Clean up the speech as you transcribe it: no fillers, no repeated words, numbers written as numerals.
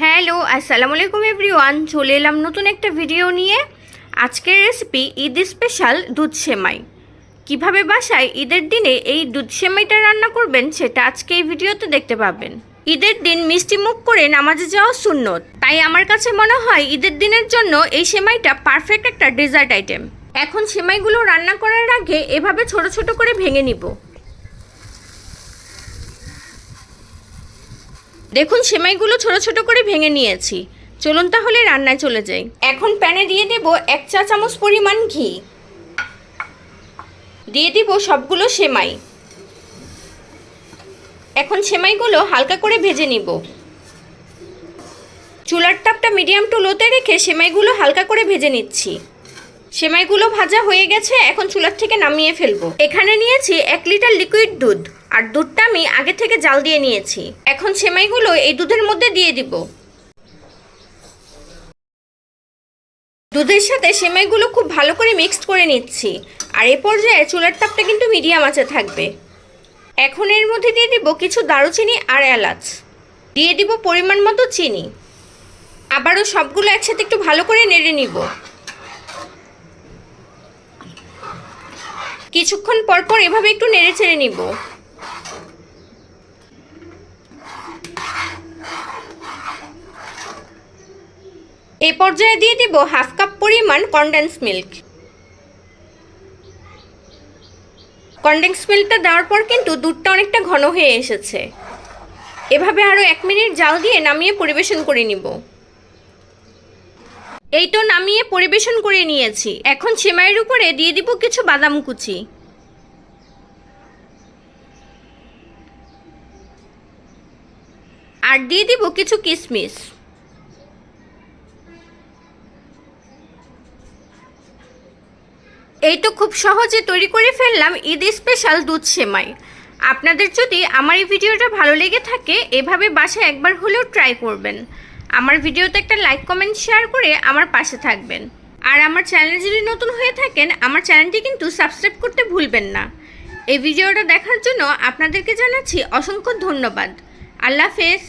Hello আসসালামু আলাইকুম everyone, চলে এলাম নতুন একটা ভিডিও নিয়ে। আজকের রেসিপি ঈদ স্পেশাল দুধ সেমাই। কিভাবে বাসায় ঈদের দিনে এই দুধ সেমাইটা রান্না করবেন সেটা আজকে এই ভিডিওতে দেখতে পাবেন। ঈদের দিন মিষ্টি মুখ করে নামাজে যাওয়া সুন্নত, তাই আমার কাছে মনে হয় ঈদের দিনের জন্য এই সেমাইটা পারফেক্ট একটা ডেজার্ট আইটেম। এখন সেমাইগুলো রান্না করার আগে এভাবে ছোট ছোট করে ভেঙে নিব। দেখুন সেমাইগুলো ছোট ছোট করে ভেঙে নিয়েছি। চলুন তাহলে রান্নায় চলে যাই। এখন প্যানে দিয়ে দেব 1 চা চামচ পরিমাণ ঘি, দিয়ে দিব সবগুলো সেমাই। এখন সেমাইগুলো হালকা করে ভেজে নিব। চুলার তাপটা মিডিয়াম টু লোতে রেখে সেমাইগুলো হালকা করে ভেজে নিচ্ছি। সেমাইগুলো ভাজা হয়ে গেছে, এখন চুলার থেকে নামিয়ে ফেলবো। এখানে নিয়েছি 1 লিটার লিকুইড দুধ, আর দুধটা আমি আগে থেকে জাল দিয়ে নিয়েছি। এখন সেমাইগুলো এই দুধের মধ্যে দিয়ে দিব। দুধের সাথে সেমাইগুলো খুব ভালো করে মিক্সড করে নিচ্ছি, আর এই পর্যায়ে চুলার তাপটা কিন্তু মিডিয়াম আঁচে থাকবে। এখন এর মধ্যে দিয়ে দিব কিছু দারুচিনি আর এলাচ, দিয়ে দিব পরিমাণ মতো চিনি। আবারও সবগুলো একসাথে একটু ভালো করে নেড়ে নিব। কিছুক্ষণ পর পর এভাবে একটু নেড়ে চেড়ে নিব। এই পর্যায়ে দিয়ে দিব হাফ কাপ পরিমাণ কনডেন্স মিল্ক। কনডেন্স মিল্কটা দেওয়ার পর কিন্তু দুধটা অনেকটা ঘন হয়ে এসেছে। এভাবে আরও 1 মিনিট জাল দিয়ে নামিয়ে পরিবেশন করে নিব। এই তো নামিয়ে পরিবেশন করে নিয়েছি। এখন সেমাইয়ের উপরে দিয়ে দিব কিছু বাদাম কুচি, আর দিয়ে দিব কিছু কিশমিশ। এই তো খুব সহজে তৈরি করে ফেললাম ঈদ স্পেশাল দুধ সেমাই। আপনাদের যদি আমার এই ভিডিওটা ভালো লেগে থাকে এভাবে বাসায় একবার হলেও ট্রাই করবেন। আমার ভিডিওতে একটা লাইক কমেন্ট শেয়ার করে আমার পাশে থাকবেন। আর আমার চ্যানেলে যদি নতুন হয়ে থাকেন আমার চ্যানেলটি কিন্তু সাবস্ক্রাইব করতে ভুলবেন না। এই ভিডিওটা দেখার জন্য আপনাদেরকে জানাচ্ছি অসংখ্য ধন্যবাদ। আল্লাহ হাফেজ।